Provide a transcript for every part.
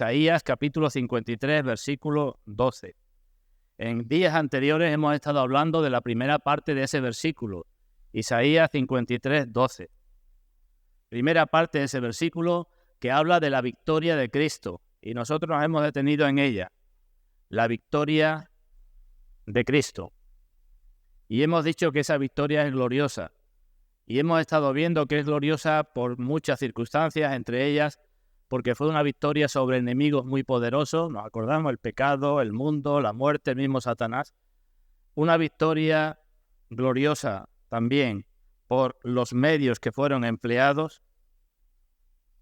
Isaías capítulo 53, versículo 12. En días anteriores hemos estado hablando de la primera parte de ese versículo, Isaías 53, 12. Primera parte de ese versículo que habla de la victoria de Cristo, y nosotros nos hemos detenido en ella, la victoria de Cristo. Y hemos dicho que esa victoria es gloriosa, y hemos estado viendo que es gloriosa por muchas circunstancias, entre ellas porque fue una victoria sobre enemigos muy poderosos, nos acordamos, el pecado, el mundo, la muerte, el mismo Satanás. Una victoria gloriosa también por los medios que fueron empleados,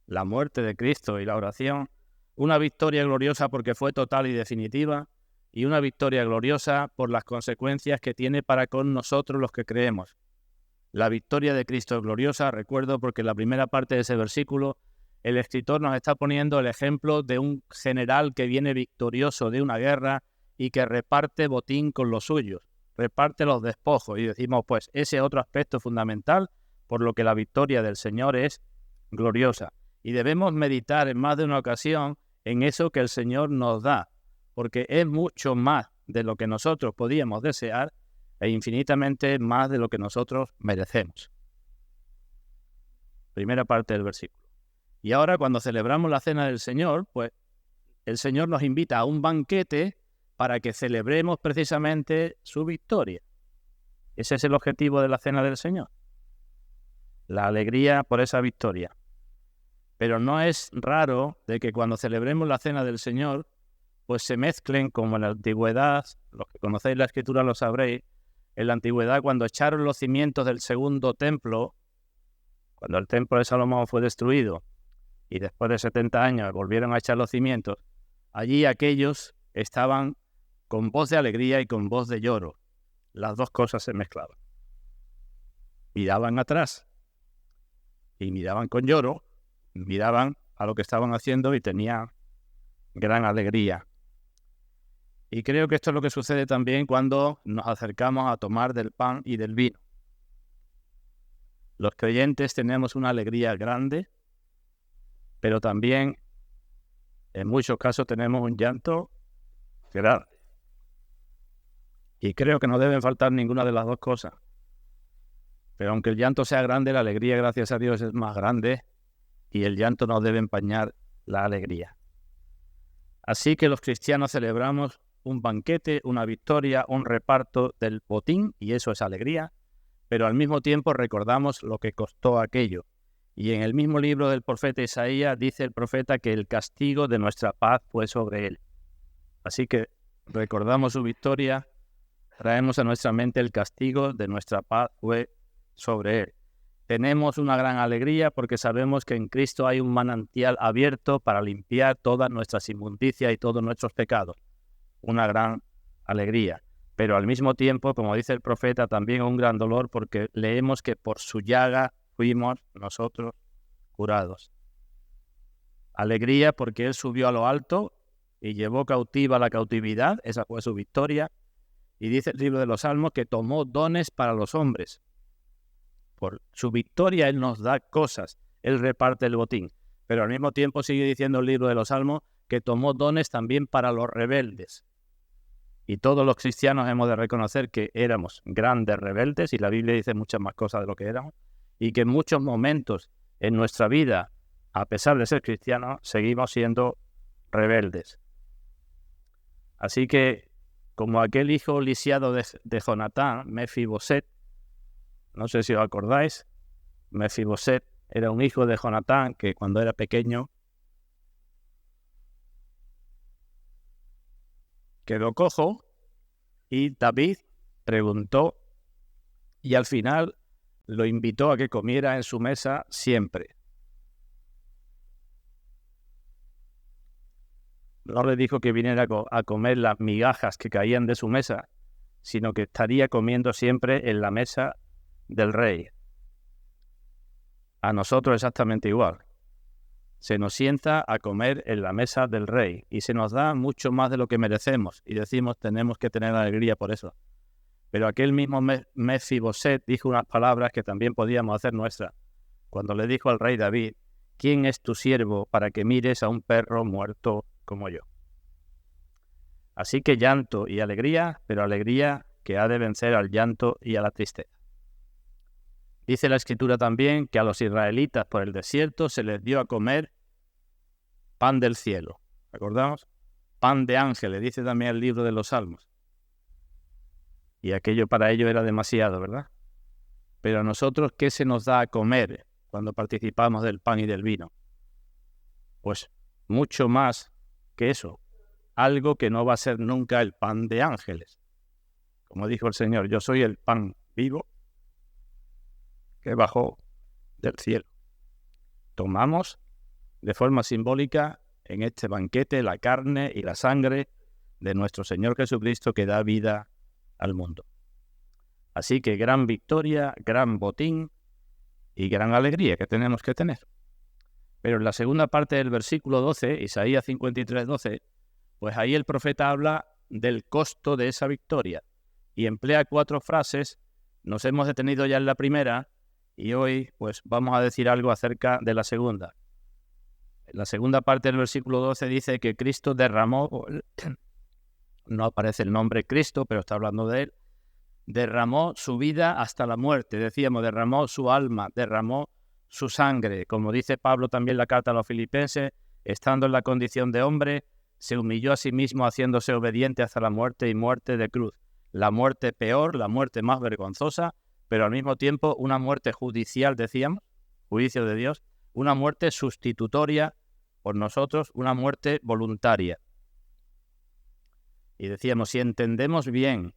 la muerte de Cristo y la oración. Una victoria gloriosa porque fue total y definitiva, y una victoria gloriosa por las consecuencias que tiene para con nosotros los que creemos. La victoria de Cristo es gloriosa, recuerdo, porque en la primera parte de ese versículo el escritor nos está poniendo el ejemplo de un general que viene victorioso de una guerra y que reparte botín con los suyos, reparte los despojos, y decimos, pues ese otro aspecto fundamental por lo que la victoria del Señor es gloriosa. Y debemos meditar en más de una ocasión en eso que el Señor nos da, porque es mucho más de lo que nosotros podíamos desear e infinitamente más de lo que nosotros merecemos. Primera parte del versículo. Y ahora cuando celebramos la cena del Señor, pues el Señor nos invita a un banquete para que celebremos precisamente su victoria. Ese es el objetivo de la cena del Señor. La alegría por esa victoria. Pero no es raro de que cuando celebremos la cena del Señor, pues se mezclen, como en la antigüedad, los que conocéis la Escritura lo sabréis, en la antigüedad cuando echaron los cimientos del segundo templo, cuando el templo de Salomón fue destruido, y después de 70 años volvieron a echar los cimientos, allí aquellos estaban con voz de alegría y con voz de lloro. Las dos cosas se mezclaban. Miraban atrás y miraban con lloro, miraban a lo que estaban haciendo y tenían gran alegría. Y creo que esto es lo que sucede también cuando nos acercamos a tomar del pan y del vino. Los creyentes tenemos una alegría grande, pero también en muchos casos tenemos un llanto grande. Y creo que no deben faltar ninguna de las dos cosas. Pero aunque el llanto sea grande, la alegría, gracias a Dios, es más grande, y el llanto no debe empañar la alegría. Así que los cristianos celebramos un banquete, una victoria, un reparto del botín, y eso es alegría, pero al mismo tiempo recordamos lo que costó aquello. Y en el mismo libro del profeta Isaías dice el profeta que el castigo de nuestra paz fue sobre él. Así que recordamos su victoria, traemos a nuestra mente el castigo de nuestra paz fue sobre él. Tenemos una gran alegría porque sabemos que en Cristo hay un manantial abierto para limpiar todas nuestras inmundicias y todos nuestros pecados. Una gran alegría. Pero al mismo tiempo, como dice el profeta, también un gran dolor porque leemos que por su llaga fuimos nosotros curados. Alegría porque Él subió a lo alto y llevó cautiva la cautividad, esa fue su victoria. Y dice el libro de los Salmos que tomó dones para los hombres. Por su victoria Él nos da cosas, Él reparte el botín. Pero al mismo tiempo sigue diciendo el libro de los Salmos que tomó dones también para los rebeldes. Y todos los cristianos hemos de reconocer que éramos grandes rebeldes, y la Biblia dice muchas más cosas de lo que éramos, y que en muchos momentos en nuestra vida, a pesar de ser cristianos, seguimos siendo rebeldes. Así que, como aquel hijo lisiado de Jonatán, Mefiboset, no sé si os acordáis, Mefiboset era un hijo de Jonatán que cuando era pequeño quedó cojo, y David preguntó y al final lo invitó a que comiera en su mesa siempre. No le dijo que viniera a comer las migajas que caían de su mesa, sino que estaría comiendo siempre en la mesa del rey. A nosotros exactamente igual. Se nos sienta a comer en la mesa del rey y se nos da mucho más de lo que merecemos y decimos tenemos que tener alegría por eso. Pero aquel mismo Mefiboset dijo unas palabras que también podíamos hacer nuestras cuando le dijo al rey David ¿quién es tu siervo para que mires a un perro muerto como yo? Así que llanto y alegría, pero alegría que ha de vencer al llanto y a la tristeza. Dice la Escritura también que a los israelitas por el desierto se les dio a comer pan del cielo. ¿Recordamos? Pan de ángeles, dice también el libro de los Salmos. Y aquello para ellos era demasiado, ¿verdad? Pero a nosotros, ¿qué se nos da a comer cuando participamos del pan y del vino? Pues mucho más que eso. Algo que no va a ser nunca el pan de ángeles. Como dijo el Señor, yo soy el pan vivo que bajó del cielo. Tomamos de forma simbólica en este banquete la carne y la sangre de nuestro Señor Jesucristo que da vida al mundo. Así que gran victoria, gran botín y gran alegría que tenemos que tener. Pero en la segunda parte del versículo 12, Isaías 53, 12, pues ahí el profeta habla del costo de esa victoria y emplea 4 frases. Nos hemos detenido ya en la primera y hoy pues vamos a decir algo acerca de la segunda. En la segunda parte del versículo 12 dice que Cristo derramó, no aparece el nombre Cristo, pero está hablando de él, derramó su vida hasta la muerte. Decíamos, derramó su alma, derramó su sangre. Como dice Pablo también en la carta a los Filipenses, estando en la condición de hombre, se humilló a sí mismo haciéndose obediente hasta la muerte y muerte de cruz. La muerte peor, la muerte más vergonzosa, pero al mismo tiempo una muerte judicial, decíamos, juicio de Dios, una muerte sustitutoria por nosotros, una muerte voluntaria. Y decíamos, si entendemos bien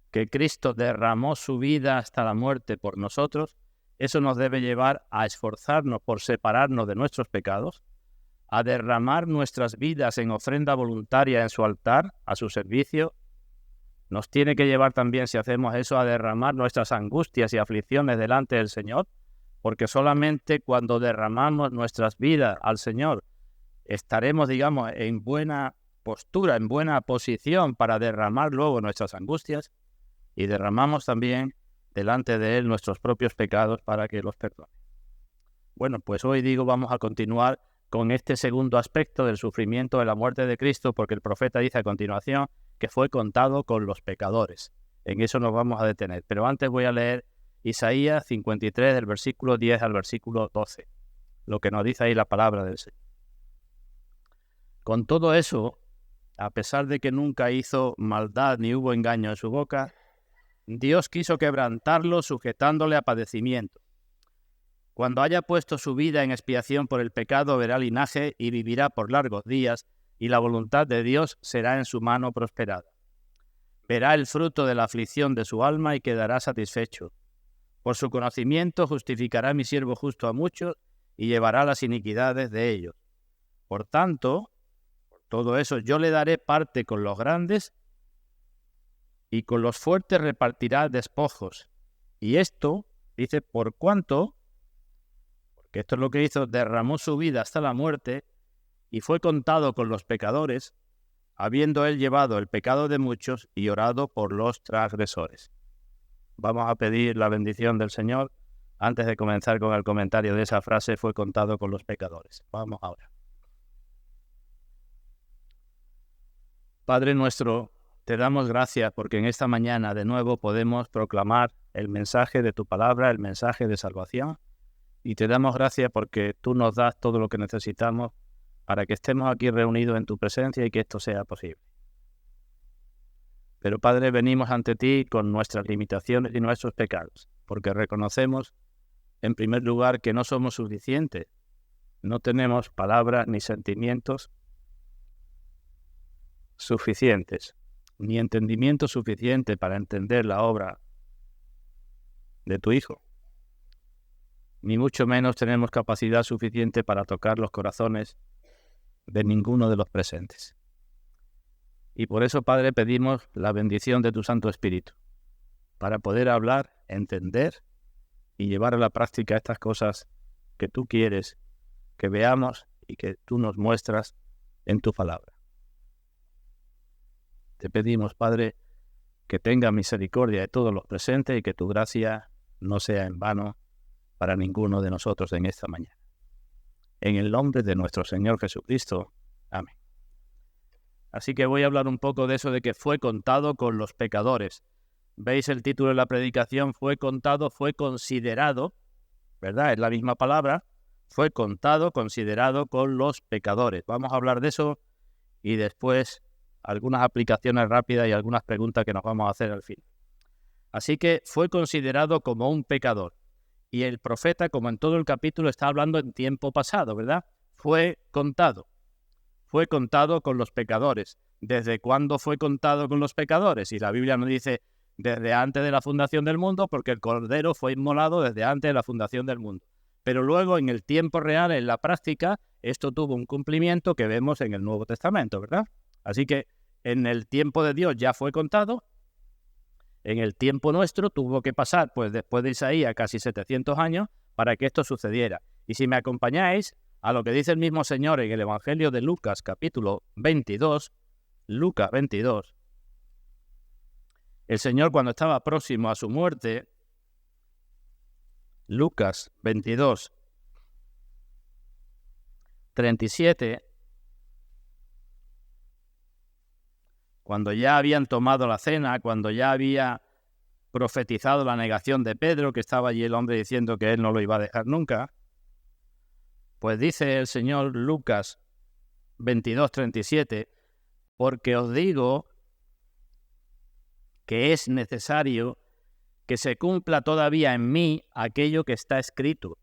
que Cristo derramó su vida hasta la muerte por nosotros, eso nos debe llevar a esforzarnos por separarnos de nuestros pecados, a derramar nuestras vidas en ofrenda voluntaria en su altar, a su servicio. Nos tiene que llevar también, si hacemos eso, a derramar nuestras angustias y aflicciones delante del Señor, porque solamente cuando derramamos nuestras vidas al Señor estaremos, digamos, en buena postura, en buena posición para derramar luego nuestras angustias, y derramamos también delante de Él nuestros propios pecados para que los perdone. Bueno, pues hoy vamos a continuar con este segundo aspecto del sufrimiento de la muerte de Cristo, porque el profeta dice a continuación que fue contado con los pecadores. En eso nos vamos a detener. Pero antes voy a leer Isaías 53, del versículo 10 al versículo 12, lo que nos dice ahí la palabra del Señor. Con todo eso, a pesar de que nunca hizo maldad ni hubo engaño en su boca, Dios quiso quebrantarlo sujetándole a padecimiento. Cuando haya puesto su vida en expiación por el pecado, verá linaje y vivirá por largos días, y la voluntad de Dios será en su mano prosperada. Verá el fruto de la aflicción de su alma y quedará satisfecho. Por su conocimiento justificará mi siervo justo a muchos y llevará las iniquidades de ellos. Por tanto, por todo eso, yo le daré parte con los grandes y con los fuertes repartirá despojos. Y esto, dice, por cuanto, porque esto es lo que hizo, derramó su vida hasta la muerte y fue contado con los pecadores, habiendo él llevado el pecado de muchos y orado por los transgresores. Vamos a pedir la bendición del Señor antes de comenzar con el comentario de esa frase, fue contado con los pecadores. Vamos ahora. Padre nuestro, te damos gracias porque en esta mañana de nuevo podemos proclamar el mensaje de tu palabra, el mensaje de salvación, y te damos gracias porque tú nos das todo lo que necesitamos para que estemos aquí reunidos en tu presencia y que esto sea posible. Pero Padre, venimos ante ti con nuestras limitaciones y nuestros pecados, porque reconocemos, en primer lugar, que no somos suficientes, no tenemos palabras ni sentimientos suficientes, ni entendimiento suficiente para entender la obra de tu Hijo, ni mucho menos tenemos capacidad suficiente para tocar los corazones de ninguno de los presentes. Y por eso, Padre, pedimos la bendición de tu Santo Espíritu, para poder hablar, entender y llevar a la práctica estas cosas que tú quieres que veamos y que tú nos muestras en tu palabra. Te pedimos, Padre, que tenga misericordia de todos los presentes y que tu gracia no sea en vano para ninguno de nosotros en esta mañana. en el nombre de nuestro Señor Jesucristo. Amén. Así que voy a hablar un poco de eso de que fue contado con los pecadores. ¿Veis el título de la predicación? Fue contado, fue considerado, ¿verdad? Es la misma palabra. Fue contado, considerado con los pecadores. Vamos a hablar de eso y después algunas aplicaciones rápidas y algunas preguntas que nos vamos a hacer al fin. Así que fue considerado como un pecador. Y el profeta, como en todo el capítulo, está hablando en tiempo pasado, ¿verdad? Fue contado con los pecadores. ¿Desde cuándo fue contado con los pecadores? Y la Biblia nos dice desde antes de la fundación del mundo, porque el Cordero fue inmolado desde antes de la fundación del mundo. Pero luego, en el tiempo real, en la práctica, esto tuvo un cumplimiento que vemos en el Nuevo Testamento, ¿verdad? Así que en el tiempo de Dios ya fue contado. En el tiempo nuestro tuvo que pasar, pues después de Isaías, casi 700 años para que esto sucediera. Y si me acompañáis a lo que dice el mismo Señor en el Evangelio de Lucas, capítulo 22, Lucas 22, el Señor, cuando estaba próximo a su muerte, Lucas 22, 37, cuando ya habían tomado la cena, cuando ya había profetizado la negación de Pedro, que estaba allí el hombre diciendo que él no lo iba a dejar nunca, pues dice el Señor Lucas 22, 37, porque os digo que es necesario que se cumpla todavía en mí aquello que está escrito.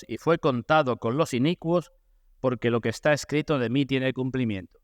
Y fue contado con los inicuos, porque lo que está escrito de mí tiene cumplimiento.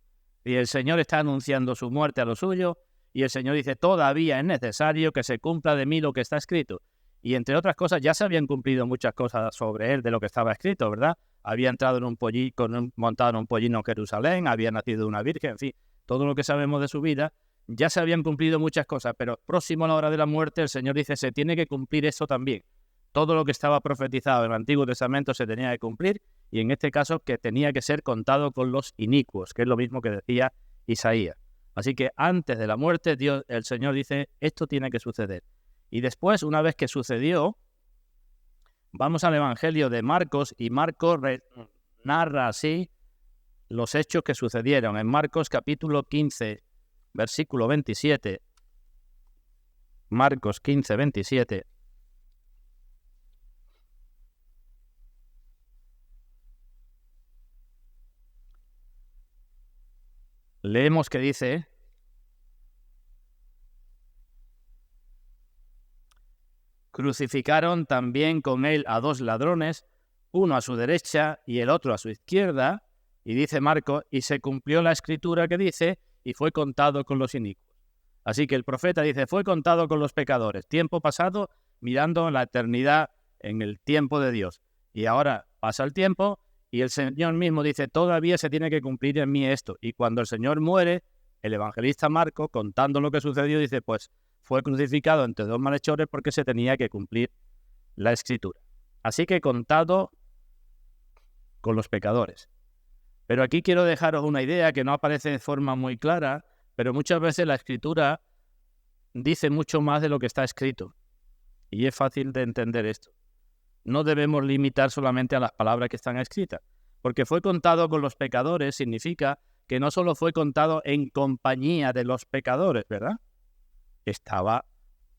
Y el Señor está anunciando su muerte a lo suyo, y el Señor dice, todavía es necesario que se cumpla de mí lo que está escrito. Y entre otras cosas, ya se habían cumplido muchas cosas sobre él de lo que estaba escrito, ¿verdad? Había entrado en un pollino, montado en un pollino en Jerusalén, había nacido de una virgen, en fin, todo lo que sabemos de su vida, ya se habían cumplido muchas cosas, pero próximo a la hora de la muerte, el Señor dice, se tiene que cumplir eso también. Todo lo que estaba profetizado en el Antiguo Testamento se tenía que cumplir, y en este caso que tenía que ser contado con los inicuos, que es lo mismo que decía Isaías. Así que antes de la muerte, el Señor dice, esto tiene que suceder. Y después, una vez que sucedió, vamos al Evangelio de Marcos, y Marcos narra así los hechos que sucedieron. En Marcos capítulo 15, versículo 27, Marcos 15, 27, leemos que dice, crucificaron también con él a dos ladrones, uno a su derecha y el otro a su izquierda, y dice Marcos, y se cumplió la escritura que dice, y fue contado con los inicuos. Así que el profeta dice, fue contado con los pecadores, tiempo pasado, mirando la eternidad en el tiempo de Dios. Y ahora pasa el tiempo, y el Señor mismo dice, todavía se tiene que cumplir en mí esto. Y cuando el Señor muere, el evangelista Marcos, contando lo que sucedió, dice, pues fue crucificado entre dos malhechores porque se tenía que cumplir la escritura. Así que contado con los pecadores. Pero aquí quiero dejaros una idea que no aparece de forma muy clara, pero muchas veces la escritura dice mucho más de lo que está escrito. Y es fácil de entender esto. No debemos limitar solamente a las palabras que están escritas, porque fue contado con los pecadores significa que no solo fue contado en compañía de los pecadores, ¿verdad? Estaba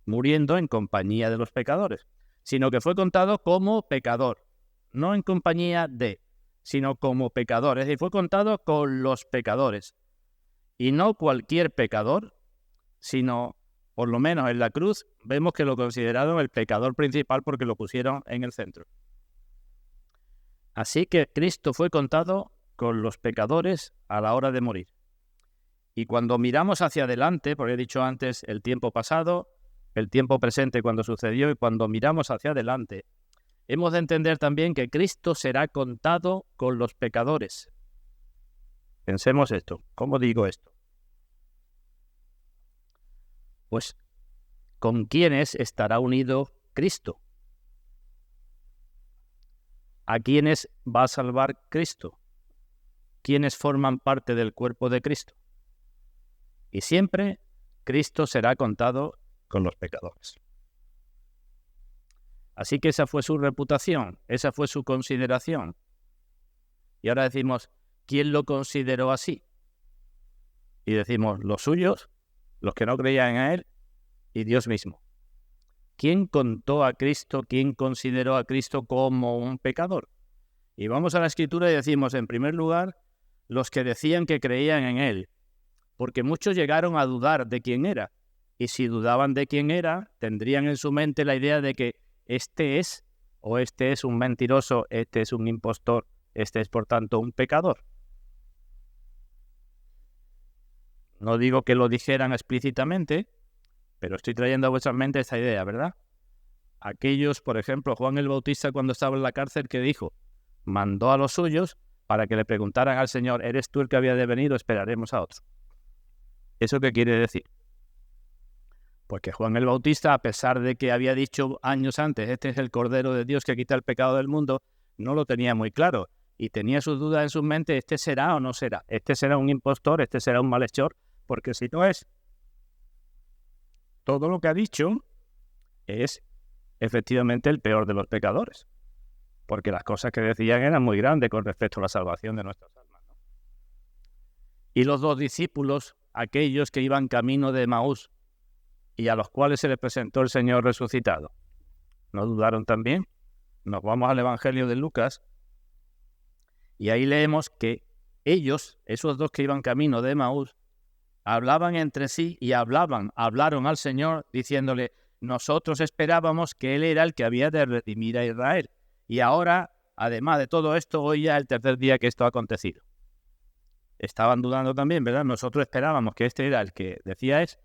muriendo en compañía de los pecadores, sino que fue contado como pecador, no en compañía de, sino como pecador, es decir, fue contado con los pecadores, y no cualquier pecador, sino, por lo menos en la cruz, vemos que lo consideraron el pecador principal porque lo pusieron en el centro. Así que Cristo fue contado con los pecadores a la hora de morir. Y cuando miramos hacia adelante, porque he dicho antes el tiempo pasado, el tiempo presente cuando sucedió, y cuando miramos hacia adelante, hemos de entender también que Cristo será contado con los pecadores. Pensemos esto. ¿Cómo digo esto? Pues, ¿con quiénes estará unido Cristo? ¿A quiénes va a salvar Cristo? ¿Quiénes forman parte del cuerpo de Cristo? Y siempre Cristo será contado con los pecadores. Así que esa fue su reputación, esa fue su consideración. Y ahora decimos, ¿quién lo consideró así? Y decimos, los suyos, los que no creían en él, y Dios mismo. ¿Quién contó a Cristo, quién consideró a Cristo como un pecador? Y vamos a la Escritura y decimos, en primer lugar, los que decían que creían en él, porque muchos llegaron a dudar de quién era. Y si dudaban de quién era, tendrían en su mente la idea de que este es un mentiroso, este es un impostor, este es por tanto un pecador. No digo que lo dijeran explícitamente, pero estoy trayendo a vuestra mente esta idea, ¿verdad? Aquellos, por ejemplo, Juan el Bautista cuando estaba en la cárcel, ¿qué dijo? Mandó a los suyos para que le preguntaran al Señor, ¿eres tú el que había de venir o esperaremos a otro? ¿Eso qué quiere decir? Porque Juan el Bautista, a pesar de que había dicho años antes, este es el Cordero de Dios que quita el pecado del mundo, no lo tenía muy claro. Y tenía sus dudas en su mente, ¿este será o no será? ¿Este será un impostor? ¿Este será un malhechor? Porque si no es, todo lo que ha dicho es efectivamente el peor de los pecadores. Porque las cosas que decían eran muy grandes con respecto a la salvación de nuestras almas, ¿no? Y los dos discípulos, aquellos que iban camino de Emaús, y a los cuales se les presentó el Señor resucitado, ¿no dudaron también? Nos vamos al Evangelio de Lucas y ahí leemos que ellos, esos dos que iban camino de Emaús, hablaban entre sí y hablaron al Señor diciéndole, nosotros esperábamos que Él era el que había de redimir a Israel. Y ahora, además de todo esto, hoy ya es el tercer día que esto ha acontecido. Estaban dudando también, ¿verdad? Nosotros esperábamos que este era el que decía es,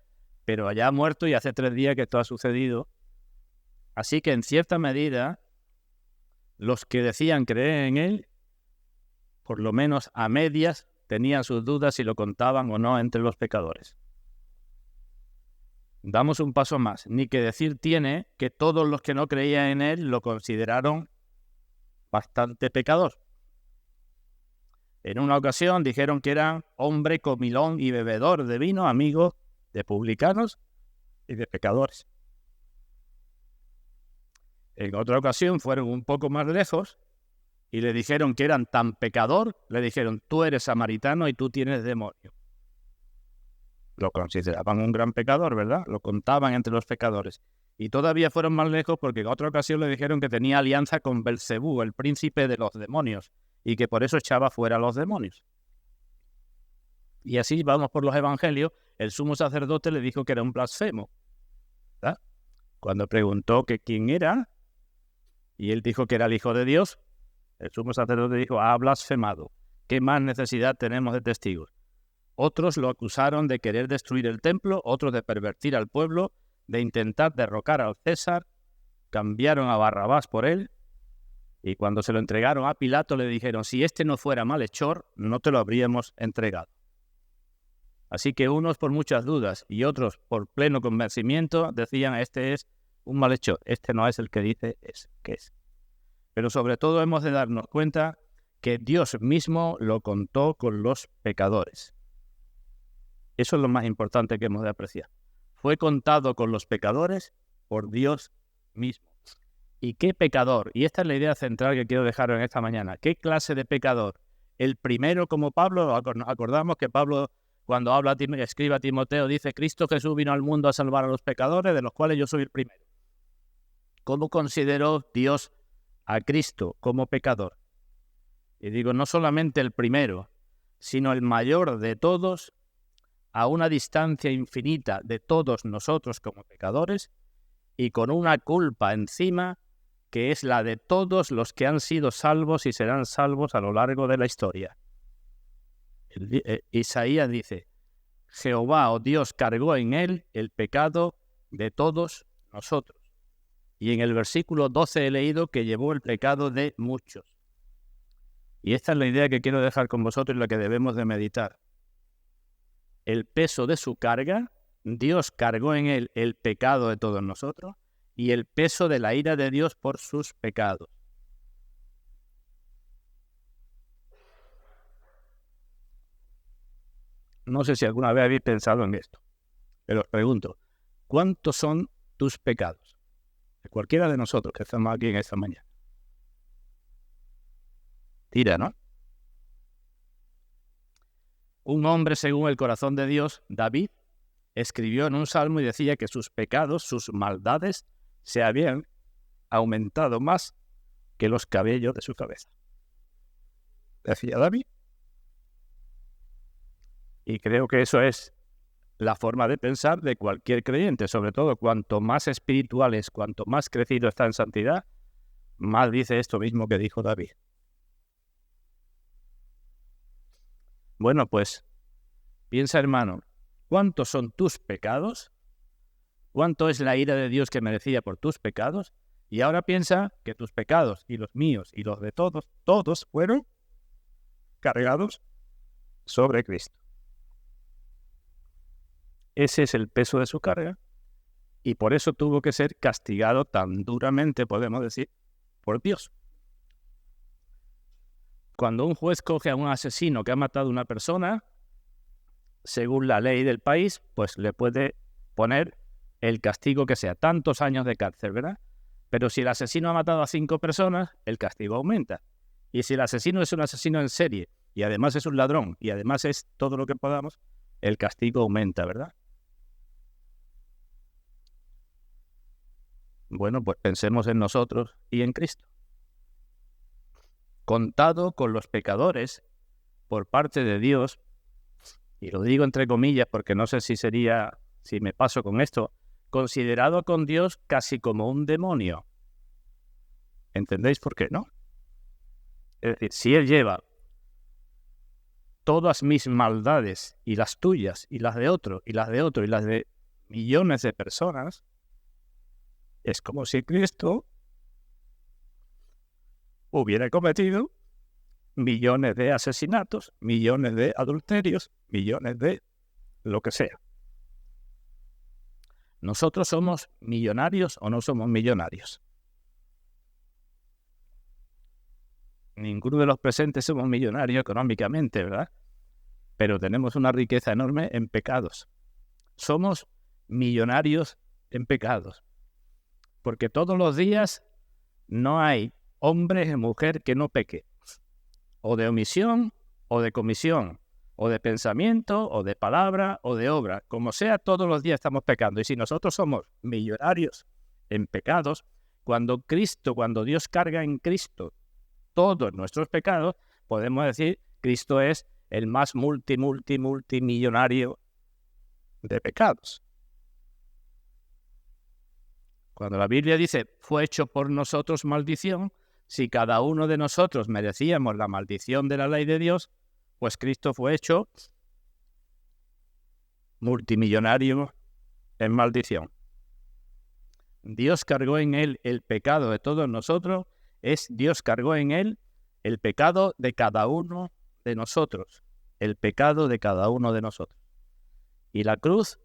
pero ya ha muerto y hace 3 días que esto ha sucedido. Así que en cierta medida, los que decían creer en él, por lo menos a medias, tenían sus dudas si lo contaban o no entre los pecadores. Damos un paso más. Ni que decir tiene que todos los que no creían en él lo consideraron bastante pecador. En una ocasión dijeron que era hombre comilón y bebedor de vino, amigo de publicanos y de pecadores. En otra ocasión fueron un poco más lejos y le dijeron que eran tan pecador, le dijeron, tú eres samaritano y tú tienes demonio. Lo consideraban un gran pecador, ¿verdad? Lo contaban entre los pecadores. Y todavía fueron más lejos porque en otra ocasión le dijeron que tenía alianza con Belcebú, el príncipe de los demonios, y que por eso echaba fuera a los demonios. Y así vamos por los evangelios, el sumo sacerdote le dijo que era un blasfemo, ¿verdad? Cuando preguntó que quién era, y él dijo que era el Hijo de Dios, el sumo sacerdote dijo, ha blasfemado. ¿Qué más necesidad tenemos de testigos? Otros lo acusaron de querer destruir el templo, otros de pervertir al pueblo, de intentar derrocar al César, cambiaron a Barrabás por él, y cuando se lo entregaron a Pilato le dijeron, si este no fuera malhechor, no te lo habríamos entregado. Así que unos por muchas dudas y otros por pleno convencimiento decían, este es un malhechor, este no es el que dice que es. Pero sobre todo hemos de darnos cuenta que Dios mismo lo contó con los pecadores. Eso es lo más importante que hemos de apreciar. Fue contado con los pecadores por Dios mismo. ¿Y qué pecador? Y esta es la idea central que quiero dejar en esta mañana. ¿Qué clase de pecador? El primero, como Pablo, nos acordamos que Pablo, cuando escribe a Timoteo, dice, Cristo Jesús vino al mundo a salvar a los pecadores, de los cuales yo soy el primero. ¿Cómo consideró Dios a Cristo como pecador? Y digo, no solamente el primero, sino el mayor de todos, a una distancia infinita de todos nosotros como pecadores, y con una culpa encima que es la de todos los que han sido salvos y serán salvos a lo largo de la historia. Isaías dice, Jehová, oh Dios, cargó en él el pecado de todos nosotros. Y en el versículo 12 he leído que llevó el pecado de muchos. Y esta es la idea que quiero dejar con vosotros y la que debemos de meditar. El peso de su carga, Dios cargó en él el pecado de todos nosotros y el peso de la ira de Dios por sus pecados. No sé si alguna vez habéis pensado en esto, pero os pregunto, ¿cuántos son tus pecados? de cualquiera de nosotros que estamos aquí en esta mañana. Tira, ¿no? Un hombre según el corazón de Dios, David, escribió en un salmo y decía que sus pecados, sus maldades, se habían aumentado más que los cabellos de su cabeza. Decía David. Y creo que eso es la forma de pensar de cualquier creyente, sobre todo cuanto más espiritual es, cuanto más crecido está en santidad, más dice esto mismo que dijo David. Bueno, pues, piensa, hermano, ¿cuántos son tus pecados? ¿Cuánto es la ira de Dios que merecía por tus pecados? Y ahora piensa que tus pecados y los míos y los de todos fueron cargados sobre Cristo. Ese es el peso de su carga y por eso tuvo que ser castigado tan duramente, podemos decir, por Dios. Cuando un juez coge a un asesino que ha matado a una persona, según la ley del país, pues le puede poner el castigo que sea, tantos años de cárcel, ¿verdad? Pero si el asesino ha matado a 5 personas, el castigo aumenta. Y si el asesino es un asesino en serie, y además es un ladrón, y además es todo lo que podamos, el castigo aumenta, ¿verdad? Bueno, pues pensemos en nosotros y en Cristo. Contado con los pecadores por parte de Dios, y lo digo entre comillas porque no sé si me paso con esto, considerado con Dios casi como un demonio. ¿Entendéis por qué, no? Es decir, si Él lleva todas mis maldades y las tuyas y las de otro y las de otro y las de millones de personas, es como si Cristo hubiera cometido millones de asesinatos, millones de adulterios, millones de lo que sea. ¿Nosotros somos millonarios o no somos millonarios? Ninguno de los presentes somos millonarios económicamente, ¿verdad? Pero tenemos una riqueza enorme en pecados. Somos millonarios en pecados. Porque todos los días no hay hombre o mujer que no peque. O de omisión, o de comisión, o de pensamiento, o de palabra, o de obra. Como sea, todos los días estamos pecando. Y si nosotros somos millonarios en pecados, cuando Dios carga en Cristo todos nuestros pecados, podemos decir, Cristo es el más multimillonario de pecados. Cuando la Biblia dice, fue hecho por nosotros maldición, si cada uno de nosotros merecíamos la maldición de la ley de Dios, pues Cristo fue hecho multimillonario en maldición. Dios cargó en Él el pecado de todos nosotros, Dios cargó en Él el pecado de cada uno de nosotros, el pecado de cada uno de nosotros. Y la cruz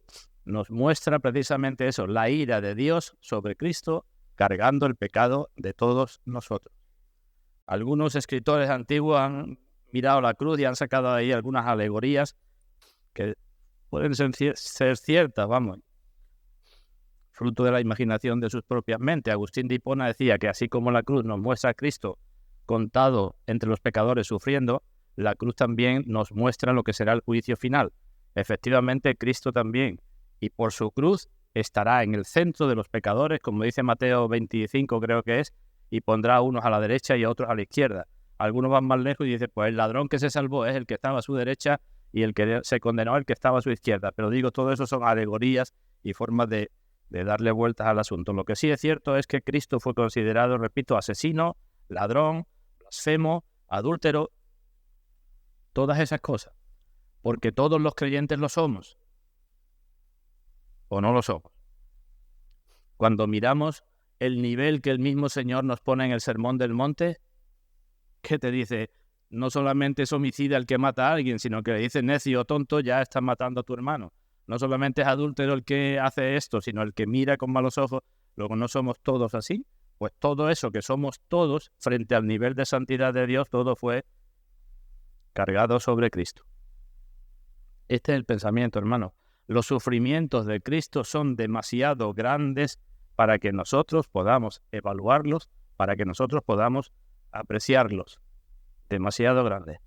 nos muestra precisamente eso, la ira de Dios sobre Cristo cargando el pecado de todos nosotros. Algunos escritores antiguos han mirado la cruz y han sacado ahí algunas alegorías que pueden ser ciertas, vamos, fruto de la imaginación de sus propias mentes. Agustín de Hipona decía que así como la cruz nos muestra a Cristo contado entre los pecadores sufriendo, la cruz también nos muestra lo que será el juicio final. Efectivamente, Cristo también, y por su cruz estará en el centro de los pecadores, como dice Mateo 25 creo que es, y pondrá a unos a la derecha y a otros a la izquierda. Algunos van más lejos y dicen, pues el ladrón que se salvó es el que estaba a su derecha y el que se condenó el que estaba a su izquierda. Pero digo, todo eso son alegorías y formas de darle vueltas al asunto. Lo que sí es cierto es que Cristo fue considerado, repito, asesino, ladrón, blasfemo, adúltero, todas esas cosas. Porque todos los creyentes lo somos. ¿O no lo somos? Cuando miramos el nivel que el mismo Señor nos pone en el Sermón del Monte, ¿qué te dice? No solamente es homicida el que mata a alguien, sino que le dice necio o tonto, ya estás matando a tu hermano. No solamente es adúltero el que hace esto, sino el que mira con malos ojos. Luego no somos todos así. Pues todo eso que somos todos, frente al nivel de santidad de Dios, todo fue cargado sobre Cristo. Este es el pensamiento, hermano. Los sufrimientos de Cristo son demasiado grandes para que nosotros podamos evaluarlos, para que nosotros podamos apreciarlos. Demasiado grande.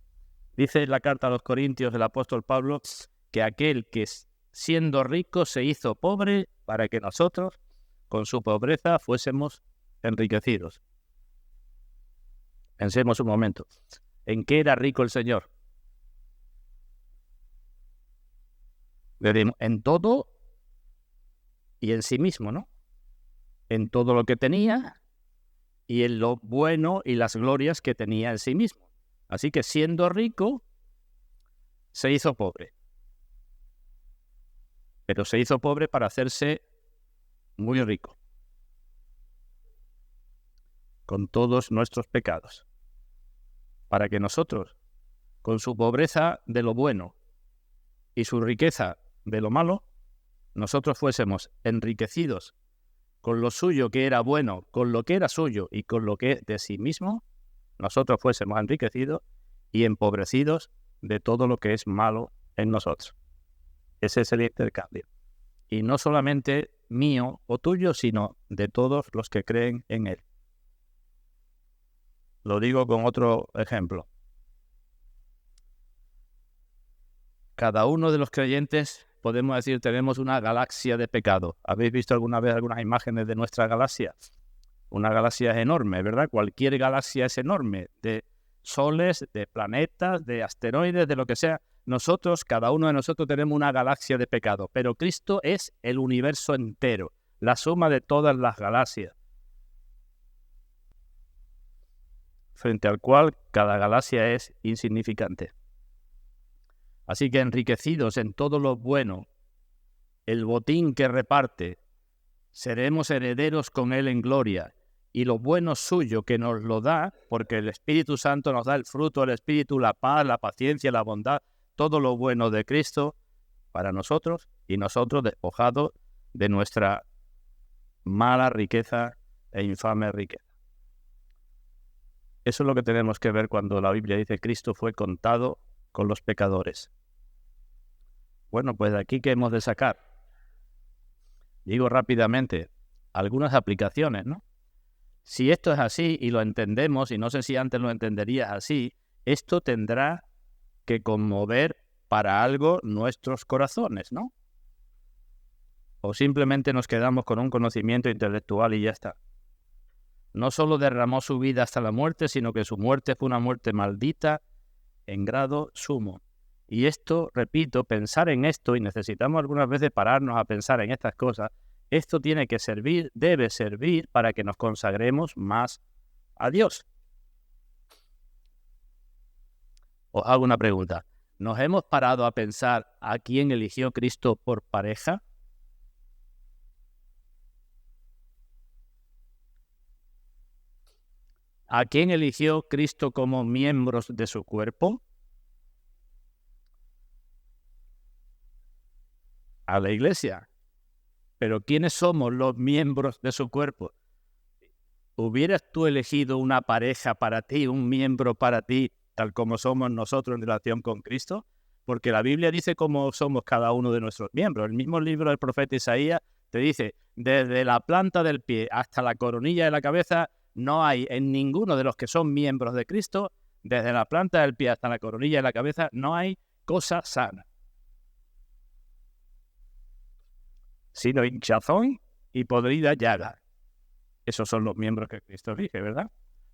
Dice en la carta a los Corintios el apóstol Pablo que aquel que siendo rico se hizo pobre para que nosotros con su pobreza fuésemos enriquecidos. Pensemos un momento. ¿En qué era rico el Señor? En todo y en sí mismo, ¿no? En todo lo que tenía y en lo bueno y las glorias que tenía en sí mismo. Así que siendo rico, se hizo pobre. Pero se hizo pobre para hacerse muy rico. Con todos nuestros pecados. Para que nosotros, con su pobreza de lo bueno y su riqueza de lo malo, nosotros fuésemos enriquecidos con lo suyo que era bueno, con lo que era suyo y con lo que es de sí mismo, nosotros fuésemos enriquecidos y empobrecidos de todo lo que es malo en nosotros. Ese es el intercambio. Y no solamente mío o tuyo, sino de todos los que creen en él. Lo digo con otro ejemplo. Cada uno de los creyentes, podemos decir, tenemos una galaxia de pecado. ¿Habéis visto alguna vez algunas imágenes de nuestra galaxia? Una galaxia es enorme, ¿verdad? Cualquier galaxia es enorme, de soles, de planetas, de asteroides, de lo que sea. Nosotros, cada uno de nosotros tenemos una galaxia de pecado, pero Cristo es el universo entero, la suma de todas las galaxias, frente al cual cada galaxia es insignificante. Así que enriquecidos en todo lo bueno, el botín que reparte, seremos herederos con él en gloria, y lo bueno suyo que nos lo da, porque el Espíritu Santo nos da el fruto del Espíritu, la paz, la paciencia, la bondad, todo lo bueno de Cristo para nosotros, y nosotros despojados de nuestra mala riqueza e infame riqueza. Eso es lo que tenemos que ver cuando la Biblia dice Cristo fue contado con los pecadores. Bueno, pues de aquí, ¿qué hemos de sacar? Digo rápidamente, algunas aplicaciones, ¿no? Si esto es así y lo entendemos, y no sé si antes lo entenderías así, esto tendrá que conmover para algo nuestros corazones, ¿no? O simplemente nos quedamos con un conocimiento intelectual y ya está. No solo derramó su vida hasta la muerte, sino que su muerte fue una muerte maldita en grado sumo. Y esto, repito, pensar en esto, y necesitamos algunas veces pararnos a pensar en estas cosas, esto tiene que servir, debe servir para que nos consagremos más a Dios. Os hago una pregunta. ¿Nos hemos parado a pensar a quién eligió Cristo por pareja? ¿A quién eligió Cristo como miembros de su cuerpo? A la iglesia. Pero ¿quiénes somos los miembros de su cuerpo? ¿Hubieras tú elegido una pareja para ti, un miembro para ti, tal como somos nosotros en relación con Cristo? Porque la Biblia dice cómo somos cada uno de nuestros miembros. El mismo libro del profeta Isaías te dice, desde la planta del pie hasta la coronilla de la cabeza, no hay en ninguno de los que son miembros de Cristo, desde la planta del pie hasta la coronilla de la cabeza, no hay cosa sana, sino hinchazón y podrida llaga. Esos son los miembros que Cristo elige, ¿verdad?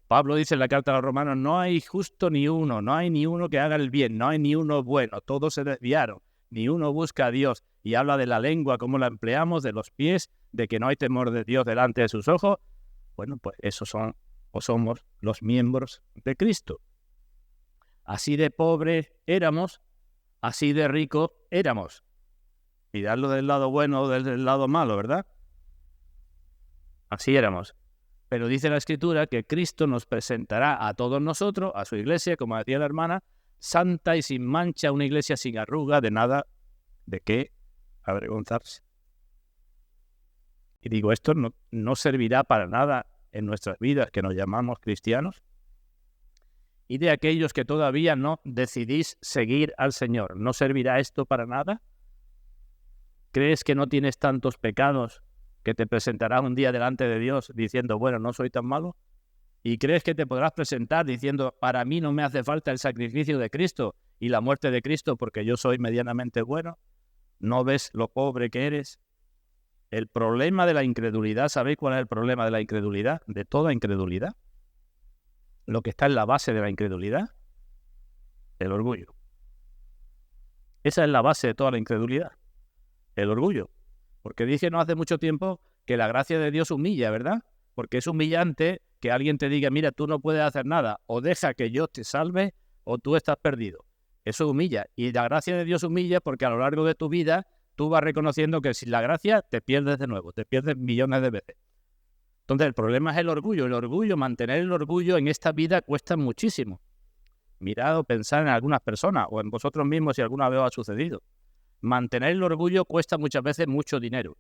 Pablo dice en la carta a los romanos, no hay justo ni uno, no hay ni uno que haga el bien, no hay ni uno bueno, todos se desviaron, ni uno busca a Dios. Y habla de la lengua, cómo la empleamos, de los pies, de que no hay temor de Dios delante de sus ojos. Bueno, pues esos son o somos los miembros de Cristo. Así de pobres éramos, así de ricos éramos. Mirarlo del lado bueno o del lado malo, ¿verdad? Así éramos. Pero dice la Escritura que Cristo nos presentará a todos nosotros, a su iglesia, como decía la hermana, santa y sin mancha, una iglesia sin arruga, de nada de qué avergonzarse. Y digo, esto no servirá para nada en nuestras vidas que nos llamamos cristianos. Y de aquellos que todavía no decidís seguir al Señor, ¿no servirá esto para nada? ¿Crees que no tienes tantos pecados que te presentarás un día delante de Dios diciendo, bueno, no soy tan malo? ¿Y crees que te podrás presentar diciendo, para mí no me hace falta el sacrificio de Cristo y la muerte de Cristo porque yo soy medianamente bueno? ¿No ves lo pobre que eres? El problema de la incredulidad, ¿sabéis cuál es el problema de la incredulidad? De toda incredulidad. Lo que está en la base de la incredulidad, el orgullo. Esa es la base de toda la incredulidad, el orgullo. Porque dije no hace mucho tiempo que la gracia de Dios humilla, ¿verdad? Porque es humillante que alguien te diga, mira, tú no puedes hacer nada, o deja que yo te salve, o tú estás perdido. Eso humilla. Y la gracia de Dios humilla porque a lo largo de tu vida tú vas reconociendo que sin la gracia te pierdes de nuevo, te pierdes millones de veces. Entonces el problema es el orgullo, mantener el orgullo en esta vida cuesta muchísimo. Mirad o pensad en algunas personas, o en vosotros mismos si alguna vez os ha sucedido. Mantener el orgullo cuesta muchas veces mucho dinero.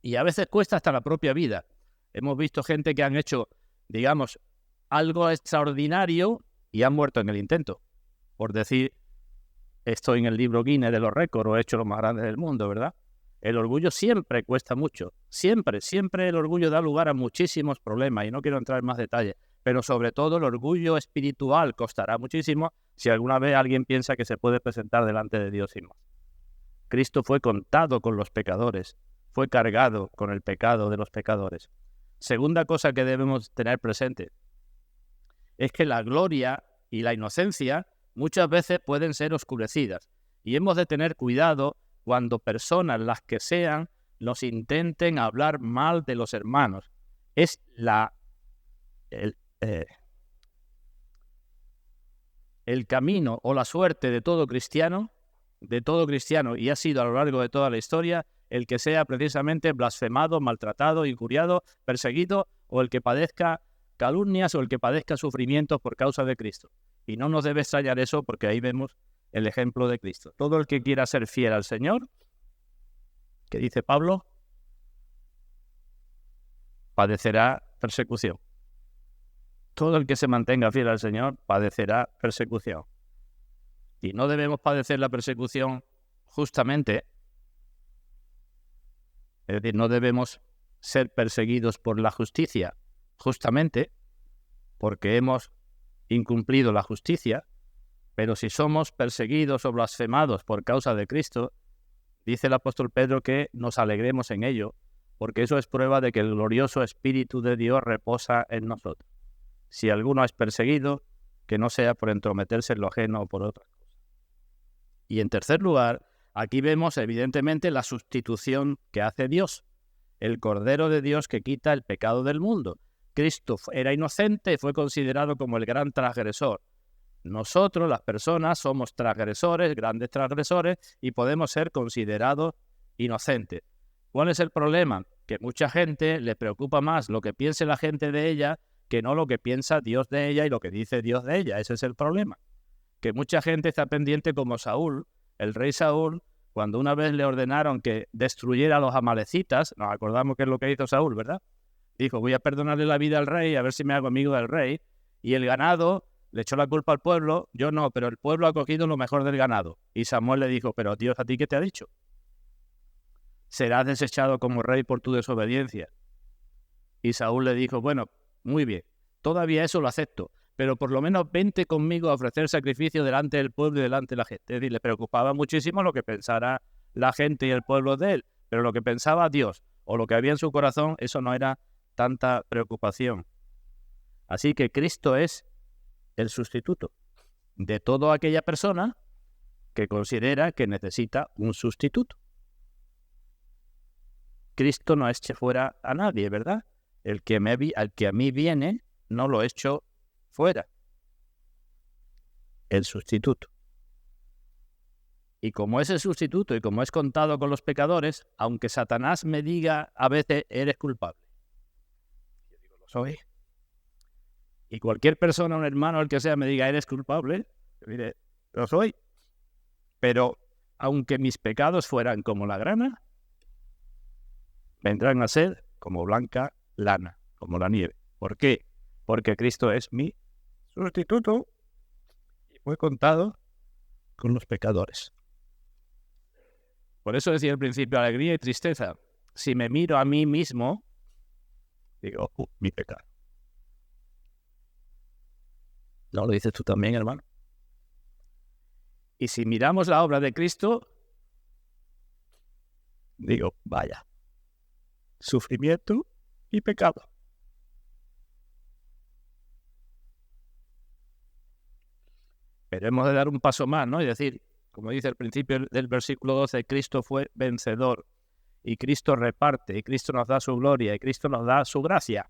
Y a veces cuesta hasta la propia vida. Hemos visto gente que han hecho, digamos, algo extraordinario y han muerto en el intento. Por decir, estoy en el libro Guinness de los récords o he hecho lo más grande del mundo, ¿verdad? El orgullo siempre cuesta mucho. Siempre el orgullo da lugar a muchísimos problemas y no quiero entrar en más detalles. Pero sobre todo el orgullo espiritual costará muchísimo si alguna vez alguien piensa que se puede presentar delante de Dios sin más. Cristo fue contado con los pecadores, fue cargado con el pecado de los pecadores. Segunda cosa que debemos tener presente es que la gloria y la inocencia muchas veces pueden ser oscurecidas y hemos de tener cuidado cuando personas, las que sean, nos intenten hablar mal de los hermanos. Es el camino o la suerte de todo cristiano, y ha sido a lo largo de toda la historia, el que sea precisamente blasfemado, maltratado, injuriado, perseguido, o el que padezca calumnias o el que padezca sufrimientos por causa de Cristo. Y no nos debe extrañar eso porque ahí vemos el ejemplo de Cristo. Todo el que quiera ser fiel al Señor, que dice Pablo, padecerá persecución. Todo el que se mantenga fiel al Señor padecerá persecución. Y no debemos padecer la persecución justamente, es decir, no debemos ser perseguidos por la justicia justamente porque hemos incumplido la justicia, pero si somos perseguidos o blasfemados por causa de Cristo, dice el apóstol Pedro que nos alegremos en ello, porque eso es prueba de que el glorioso Espíritu de Dios reposa en nosotros. Si alguno es perseguido, que no sea por entrometerse en lo ajeno o por otras cosas. Y en tercer lugar, aquí vemos evidentemente la sustitución que hace Dios, el Cordero de Dios que quita el pecado del mundo. Cristo era inocente y fue considerado como el gran transgresor. Nosotros, las personas, somos transgresores, grandes transgresores, y podemos ser considerados inocentes. ¿Cuál es el problema? Que mucha gente le preocupa más lo que piense la gente de ella que no lo que piensa Dios de ella y lo que dice Dios de ella. Ese es el problema. Que mucha gente está pendiente como Saúl, el rey Saúl, cuando una vez le ordenaron que destruyera a los amalecitas, nos acordamos que es lo que hizo Saúl, ¿verdad? Dijo, voy a perdonarle la vida al rey, a ver si me hago amigo del rey, y el ganado le echó la culpa al pueblo, yo no, pero el pueblo ha cogido lo mejor del ganado. Y Samuel le dijo, pero Dios, ¿a ti qué te ha dicho? Serás desechado como rey por tu desobediencia. Y Saúl le dijo, bueno, muy bien, todavía eso lo acepto, pero por lo menos vente conmigo a ofrecer sacrificio delante del pueblo y delante de la gente. Es decir, le preocupaba muchísimo lo que pensara la gente y el pueblo de él, pero lo que pensaba Dios o lo que había en su corazón, eso no era tanta preocupación. Así que Cristo es el sustituto de toda aquella persona que considera que necesita un sustituto. Cristo no eche fuera a nadie, ¿verdad? Al que a mí viene, no lo echo fuera. El sustituto. Y como es el sustituto y como es contado con los pecadores, aunque Satanás me diga a veces, eres culpable. Yo digo, lo soy. Y cualquier persona, un hermano, el que sea, me diga, eres culpable, yo diré, lo soy. Pero aunque mis pecados fueran como la grana, vendrán a ser como blanca lana, como la nieve. ¿Por qué? Porque Cristo es mi sustituto y fue contado con los pecadores. Por eso decía al principio alegría y tristeza. si me miro a mí mismo, digo, mi pecado. ¿No lo dices tú también, hermano? Y si miramos la obra de Cristo, digo, vaya, sufrimiento y pecado. Pero hemos de dar un paso más, ¿no? Y decir, como dice el principio del versículo 12, Cristo fue vencedor. Y Cristo reparte, y Cristo nos da su gloria, y Cristo nos da su gracia.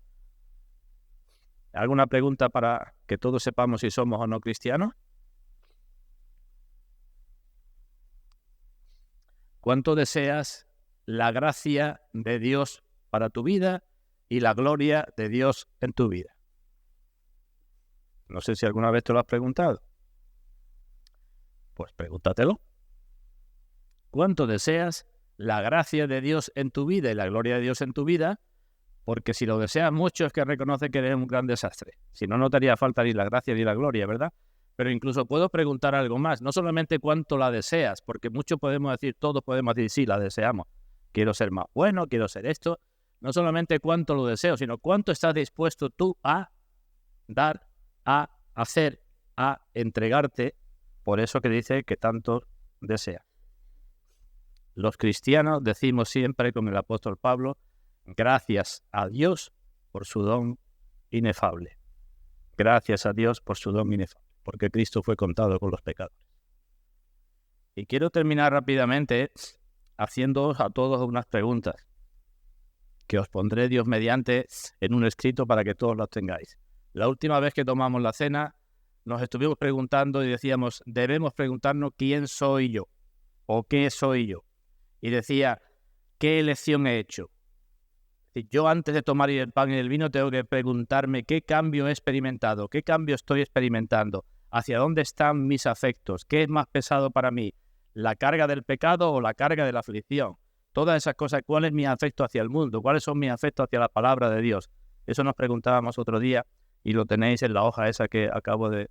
¿Alguna pregunta para que todos sepamos si somos o no cristianos? ¿Cuánto deseas la gracia de Dios para tu vida y la gloria de Dios en tu vida? No sé si alguna vez te lo has preguntado. Pues pregúntatelo. ¿Cuánto deseas la gracia de Dios en tu vida y la gloria de Dios en tu vida? Porque si lo deseas mucho es que reconoce que eres un gran desastre. Si no, no te haría falta ni la gracia ni la gloria, ¿verdad? Pero incluso puedo preguntar algo más. No solamente cuánto la deseas, porque muchos podemos decir, todos podemos decir, sí, la deseamos. Quiero ser más bueno, quiero ser esto. No solamente cuánto lo deseo, sino cuánto estás dispuesto tú a dar, a hacer, a entregarte. Por eso que dice que tanto desea. Los cristianos decimos siempre con el apóstol Pablo, gracias a Dios por su don inefable. Gracias a Dios por su don inefable, porque Cristo fue contado con los pecadores. Y quiero terminar rápidamente haciéndoos a todos unas preguntas que os pondré Dios mediante en un escrito para que todos las tengáis. La última vez que tomamos la cena nos estuvimos preguntando y decíamos, debemos preguntarnos quién soy yo o qué soy yo. Y decía, ¿qué elección he hecho? Yo antes de tomar el pan y el vino tengo que preguntarme qué cambio he experimentado, qué cambio estoy experimentando, hacia dónde están mis afectos, qué es más pesado para mí, la carga del pecado o la carga de la aflicción. Todas esas cosas, ¿cuál es mi afecto hacia el mundo? ¿Cuáles son mis afectos hacia la palabra de Dios? Eso nos preguntábamos otro día y lo tenéis en la hoja esa que acabo de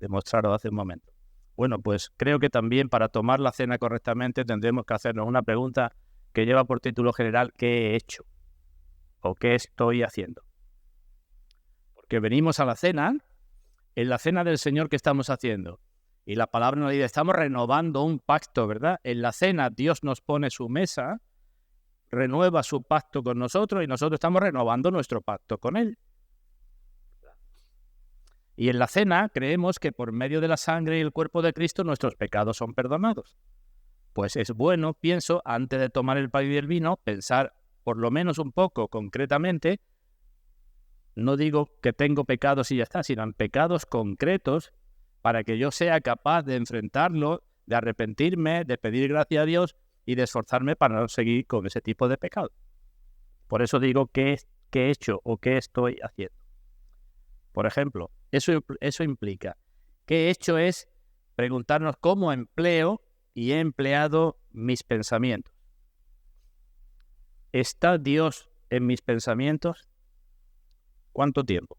mostraros hace un momento. Bueno, pues creo que también para tomar la cena correctamente tendremos que hacernos una pregunta que lleva por título general ¿qué he hecho? ¿O qué estoy haciendo? Porque venimos a la cena, en la cena del Señor que estamos haciendo. Y la palabra nos dice, estamos renovando un pacto, ¿verdad? En la cena Dios nos pone su mesa, renueva su pacto con nosotros y nosotros estamos renovando nuestro pacto con Él. Y en la cena creemos que por medio de la sangre y el cuerpo de Cristo nuestros pecados son perdonados. Pues es bueno, pienso, antes de tomar el pan y el vino, pensar por lo menos un poco concretamente, no digo que tengo pecados y ya está, sino en pecados concretos para que yo sea capaz de enfrentarlo, de arrepentirme, de pedir gracia a Dios y de esforzarme para no seguir con ese tipo de pecado. Por eso digo qué he hecho o qué estoy haciendo. Por ejemplo, eso implica, ¿qué he hecho? Es preguntarnos cómo empleo y he empleado mis pensamientos. ¿Está Dios en mis pensamientos? ¿Cuánto tiempo?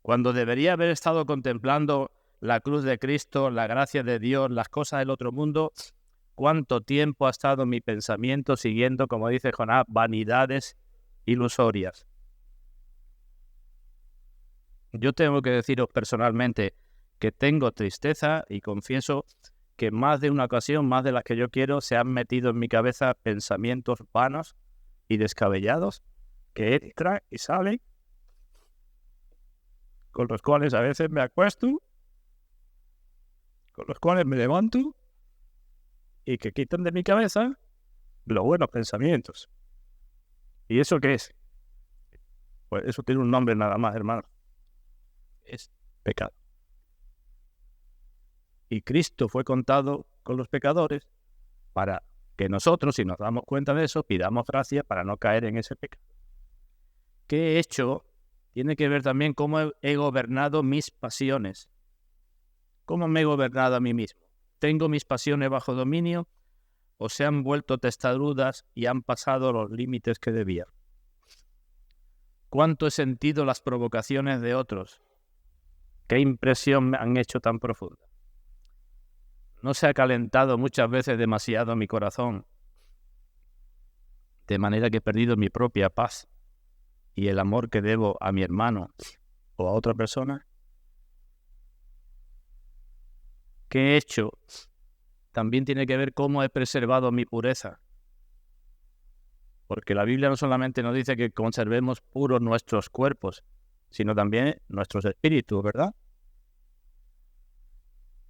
Cuando debería haber estado contemplando la cruz de Cristo, la gracia de Dios, las cosas del otro mundo, ¿cuánto tiempo ha estado mi pensamiento siguiendo, como dice Jonás, vanidades ilusorias? Yo tengo que deciros personalmente que tengo tristeza y confieso que más de una ocasión, más de las que yo quiero, se han metido en mi cabeza pensamientos vanos y descabellados que entran y salen, con los cuales a veces me acuesto, con los cuales me levanto y que quitan de mi cabeza los buenos pensamientos. ¿Y eso qué es? Pues eso tiene un nombre nada más, hermano. Es pecado. Y Cristo fue contado con los pecadores para que nosotros, si nos damos cuenta de eso, pidamos gracia para no caer en ese pecado. ¿Qué he hecho? Tiene que ver también cómo he gobernado mis pasiones. ¿Cómo me he gobernado a mí mismo? ¿Tengo mis pasiones bajo dominio o se han vuelto testarudas y han pasado los límites que debían? ¿Cuánto he sentido las provocaciones de otros? ¿Qué impresión me han hecho tan profunda? ¿No se ha calentado muchas veces demasiado mi corazón de manera que he perdido mi propia paz y el amor que debo a mi hermano o a otra persona? ¿Qué he hecho? También tiene que ver cómo he preservado mi pureza. Porque la Biblia no solamente nos dice que conservemos puros nuestros cuerpos, sino también nuestros espíritus, ¿verdad?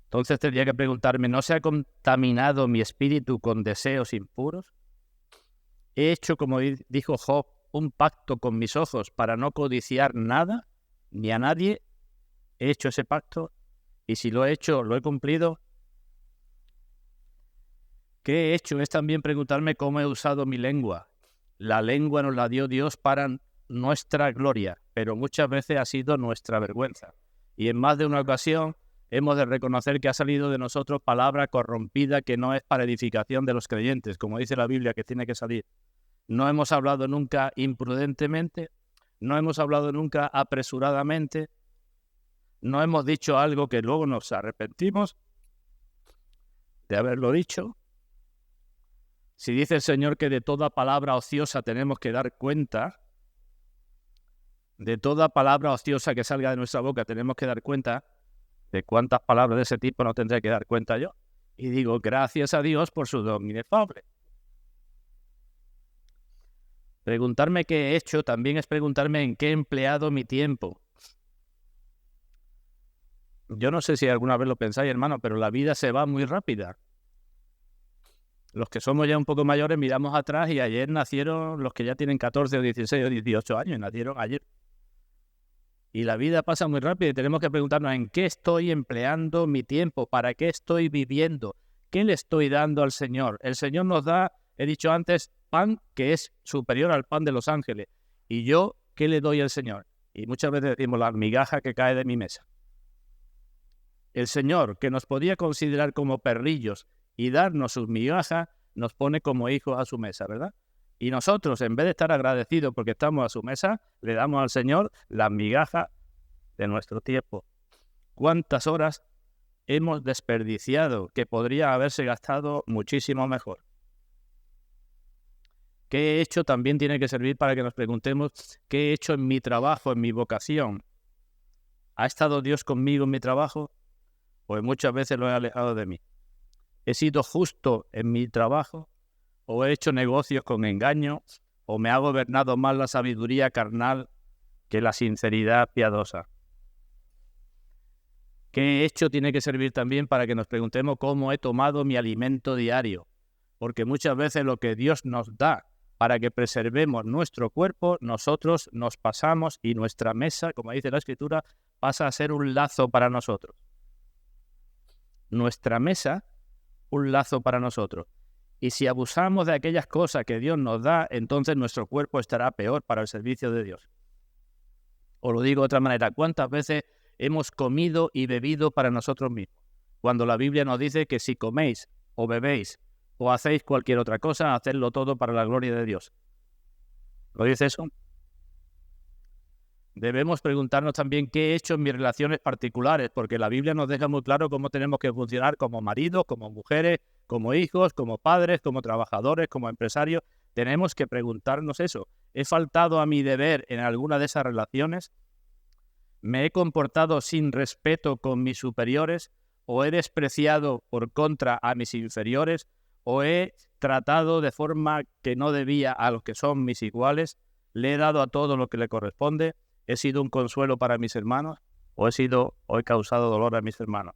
Entonces tendría que preguntarme, ¿no se ha contaminado mi espíritu con deseos impuros? ¿He hecho, como dijo Job, un pacto con mis ojos para no codiciar nada, ni a nadie? ¿He hecho ese pacto? Y si lo he hecho, ¿lo he cumplido? ¿Qué he hecho? Es también preguntarme cómo he usado mi lengua. La lengua nos la dio Dios para nuestra gloria, pero muchas veces ha sido nuestra vergüenza. Y en más de una ocasión hemos de reconocer que ha salido de nosotros palabra corrompida que no es para edificación de los creyentes, como dice la Biblia que tiene que salir. No hemos hablado nunca imprudentemente, no hemos hablado nunca apresuradamente, no hemos dicho algo que luego nos arrepentimos de haberlo dicho. Si dice el Señor que de toda palabra ociosa tenemos que dar cuenta, de toda palabra ociosa que salga de nuestra boca tenemos que dar cuenta, ¿de cuántas palabras de ese tipo no tendré que dar cuenta yo? Y digo, gracias a Dios por su don inefable. Preguntarme qué he hecho también es preguntarme en qué he empleado mi tiempo. Yo no sé si alguna vez lo pensáis, hermano, pero la vida se va muy rápida. Los que somos ya un poco mayores miramos atrás y ayer nacieron los que ya tienen 14 o 16 o 18 años, nacieron ayer. Y la vida pasa muy rápido y tenemos que preguntarnos en qué estoy empleando mi tiempo, para qué estoy viviendo, qué le estoy dando al Señor. El Señor nos da, he dicho antes, pan que es superior al pan de los ángeles. ¿Y yo qué le doy al Señor? Y muchas veces decimos la migaja que cae de mi mesa. El Señor, que nos podía considerar como perrillos y darnos sus migajas, nos pone como hijos a su mesa, ¿verdad? Y nosotros, en vez de estar agradecidos porque estamos a su mesa, le damos al Señor las migajas de nuestro tiempo. ¿Cuántas horas hemos desperdiciado que podría haberse gastado muchísimo mejor? ¿Qué he hecho? También tiene que servir para que nos preguntemos ¿qué he hecho en mi trabajo, en mi vocación? ¿Ha estado Dios conmigo en mi trabajo? Pues muchas veces lo he alejado de mí. ¿He sido justo en mi trabajo? ¿O he hecho negocios con engaño? ¿O me ha gobernado más la sabiduría carnal que la sinceridad piadosa? ¿Qué he hecho? Tiene que servir también para que nos preguntemos cómo he tomado mi alimento diario. Porque muchas veces lo que Dios nos da para que preservemos nuestro cuerpo, nosotros nos pasamos y nuestra mesa, como dice la Escritura, pasa a ser un lazo para nosotros. Nuestra mesa, un lazo para nosotros. Y si abusamos de aquellas cosas que Dios nos da, entonces nuestro cuerpo estará peor para el servicio de Dios. O lo digo de otra manera, ¿cuántas veces hemos comido y bebido para nosotros mismos? Cuando la Biblia nos dice que si coméis o bebéis o hacéis cualquier otra cosa, hacedlo todo para la gloria de Dios. ¿Lo dice eso? Debemos preguntarnos también qué he hecho en mis relaciones particulares, porque la Biblia nos deja muy claro cómo tenemos que funcionar como maridos, como mujeres, como hijos, como padres, como trabajadores, como empresarios. Tenemos que preguntarnos eso. ¿He faltado a mi deber en alguna de esas relaciones? ¿Me he comportado sin respeto con mis superiores? ¿O he despreciado por contra a mis inferiores? ¿O he tratado de forma que no debía a los que son mis iguales? ¿Le he dado a todo lo que le corresponde? ¿He sido un consuelo para mis hermanos? ¿O he causado dolor a mis hermanos?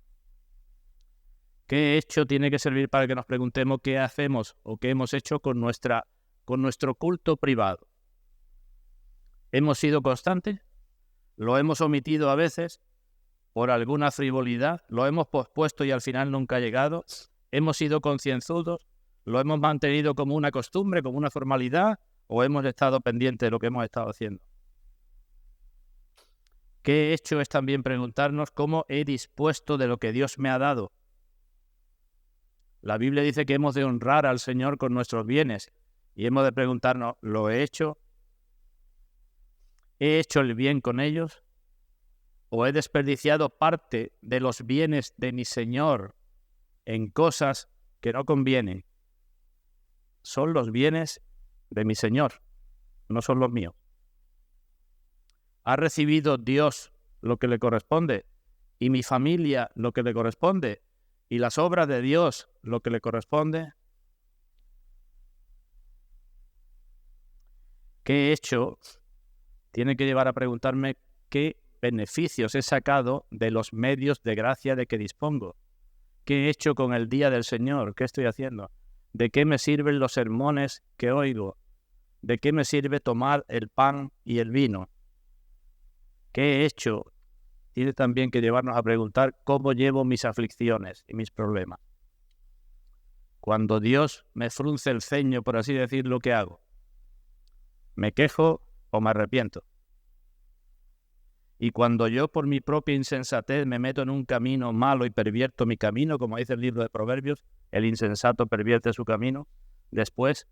¿Qué he hecho? Tiene que servir para que nos preguntemos qué hacemos o qué hemos hecho con nuestro culto privado. ¿Hemos sido constantes? ¿Lo hemos omitido a veces por alguna frivolidad? ¿Lo hemos pospuesto y al final nunca ha llegado? ¿Hemos sido concienzudos? ¿Lo hemos mantenido como una costumbre, como una formalidad? ¿O hemos estado pendientes de lo que hemos estado haciendo? ¿Qué he hecho? Es también preguntarnos cómo he dispuesto de lo que Dios me ha dado. La Biblia dice que hemos de honrar al Señor con nuestros bienes y hemos de preguntarnos, ¿lo he hecho? ¿He hecho el bien con ellos? ¿O he desperdiciado parte de los bienes de mi Señor en cosas que no convienen? Son los bienes de mi Señor, no son los míos. ¿Ha recibido Dios lo que le corresponde? ¿Y mi familia lo que le corresponde? ¿Y las obras de Dios lo que le corresponde? ¿Qué he hecho? Tiene que llevar a preguntarme qué beneficios he sacado de los medios de gracia de que dispongo. ¿Qué he hecho con el día del Señor? ¿Qué estoy haciendo? ¿De qué me sirven los sermones que oigo? ¿De qué me sirve tomar el pan y el vino? ¿Qué he hecho? Tiene también que llevarnos a preguntar cómo llevo mis aflicciones y mis problemas. Cuando Dios me frunce el ceño, por así decirlo, ¿qué hago? ¿Me quejo o me arrepiento? Y cuando yo por mi propia insensatez me meto en un camino malo y pervierto mi camino, como dice el libro de Proverbios, el insensato pervierte su camino, después,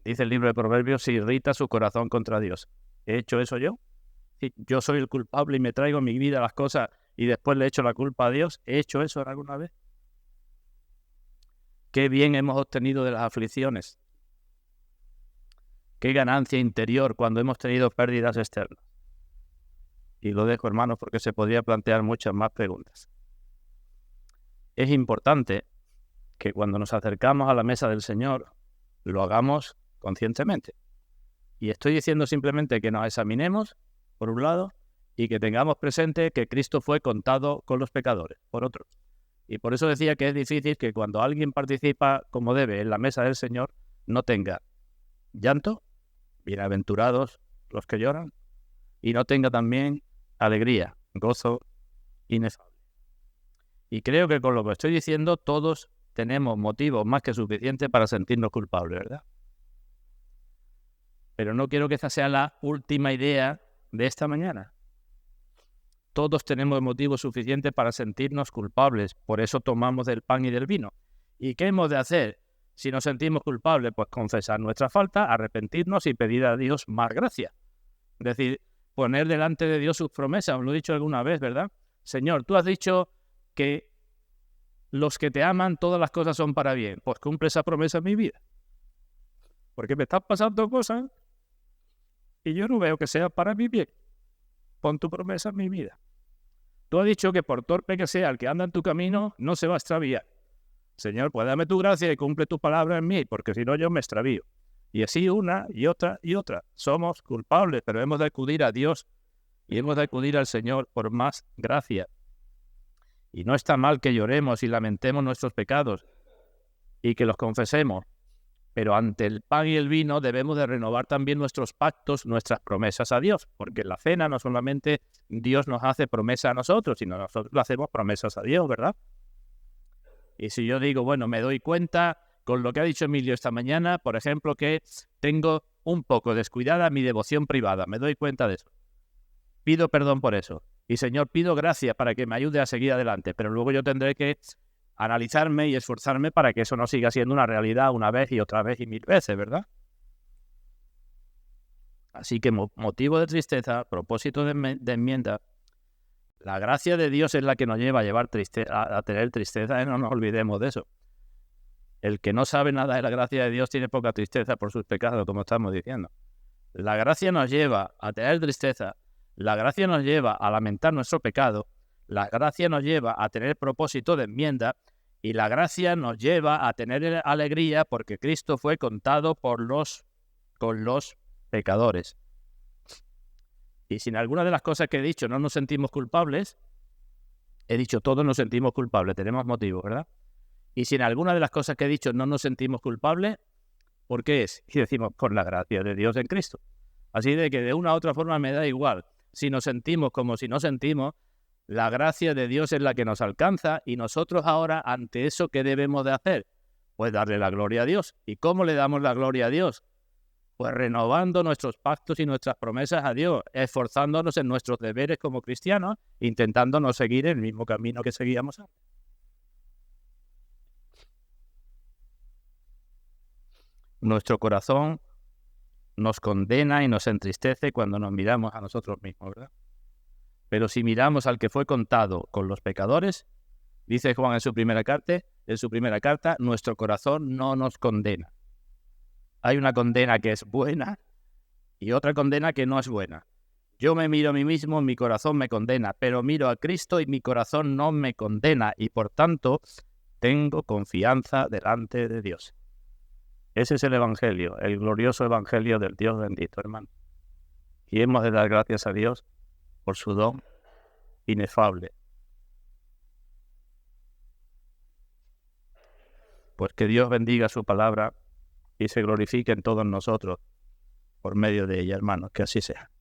dice el libro de Proverbios, se irrita su corazón contra Dios. ¿He hecho eso yo? Yo soy el culpable y me traigo en mi vida las cosas y después le echo la culpa a Dios. ¿He hecho eso alguna vez? ¿Qué bien hemos obtenido de las aflicciones? ¿Qué ganancia interior cuando hemos tenido pérdidas externas? Y lo dejo, hermanos, porque se podría plantear muchas más preguntas. Es importante que cuando nos acercamos a la mesa del Señor, lo hagamos conscientemente. Y estoy diciendo simplemente que nos examinemos, por un lado, y que tengamos presente que Cristo fue contado con los pecadores, por otro. Y por eso decía que es difícil que cuando alguien participa como debe en la mesa del Señor, no tenga llanto, bienaventurados los que lloran, y no tenga también alegría, gozo inefable. Y creo que con lo que estoy diciendo todos tenemos motivos más que suficientes para sentirnos culpables, ¿verdad? Pero no quiero que esa sea la última idea de esta mañana. Todos tenemos motivos suficientes para sentirnos culpables, por eso tomamos del pan y del vino. ¿Y qué hemos de hacer si nos sentimos culpables? Pues confesar nuestra falta, arrepentirnos y pedir a Dios más gracia. Es decir, poner delante de Dios sus promesas. Os lo he dicho alguna vez, ¿verdad? Señor, tú has dicho que los que te aman, todas las cosas son para bien. Pues cumple esa promesa en mi vida. Porque me están pasando cosas y yo no veo que sea para mi bien. Pon tu promesa en mi vida. Tú has dicho que por torpe que sea el que anda en tu camino, no se va a extraviar. Señor, pues dame tu gracia y cumple tu palabra en mí, porque si no yo me extravío. Y así una y otra y otra. Somos culpables, pero hemos de acudir a Dios y hemos de acudir al Señor por más gracia. Y no está mal que lloremos y lamentemos nuestros pecados y que los confesemos. Pero ante el pan y el vino debemos de renovar también nuestros pactos, nuestras promesas a Dios. Porque en la cena no solamente Dios nos hace promesa a nosotros, sino nosotros le hacemos promesas a Dios, ¿verdad? Y si yo digo, bueno, me doy cuenta con lo que ha dicho Emilio esta mañana, por ejemplo, que tengo un poco descuidada mi devoción privada, me doy cuenta de eso. Pido perdón por eso. Y Señor, pido gracia para que me ayude a seguir adelante, pero luego yo tendré que analizarme y esforzarme para que eso no siga siendo una realidad una vez y otra vez y mil veces, ¿verdad? Así que motivo de tristeza, propósito de enmienda, la gracia de Dios es la que nos lleva a llevar a tener tristeza, y no nos olvidemos de eso. El que no sabe nada de la gracia de Dios tiene poca tristeza por sus pecados, como estamos diciendo. La gracia nos lleva a tener tristeza, la gracia nos lleva a lamentar nuestro pecado, la gracia nos lleva a tener propósito de enmienda y la gracia nos lleva a tener alegría porque Cristo fue contado con los pecadores. Y si en alguna de las cosas que he dicho no nos sentimos culpables, he dicho todos nos sentimos culpables, tenemos motivos, ¿verdad? Y si en alguna de las cosas que he dicho no nos sentimos culpables, ¿por qué es? Y decimos, por la gracia de Dios en Cristo. Así de que de una u otra forma me da igual. Si nos sentimos como si no sentimos, la gracia de Dios es la que nos alcanza y nosotros ahora ante eso, ¿qué debemos de hacer? Pues darle la gloria a Dios. ¿Y cómo le damos la gloria a Dios? Pues renovando nuestros pactos y nuestras promesas a Dios, esforzándonos en nuestros deberes como cristianos, intentando no seguir el mismo camino que seguíamos antes. Nuestro corazón nos condena y nos entristece cuando nos miramos a nosotros mismos, ¿verdad? Pero si miramos al que fue contado con los pecadores, dice Juan en su primera carta, nuestro corazón no nos condena. Hay una condena que es buena y otra condena que no es buena. Yo me miro a mí mismo, mi corazón me condena, pero miro a Cristo y mi corazón no me condena y por tanto tengo confianza delante de Dios. Ese es el Evangelio, el glorioso Evangelio del Dios bendito, hermano. Y hemos de dar gracias a Dios por su don inefable. Pues que Dios bendiga su palabra y se glorifique en todos nosotros por medio de ella, hermanos, que así sea.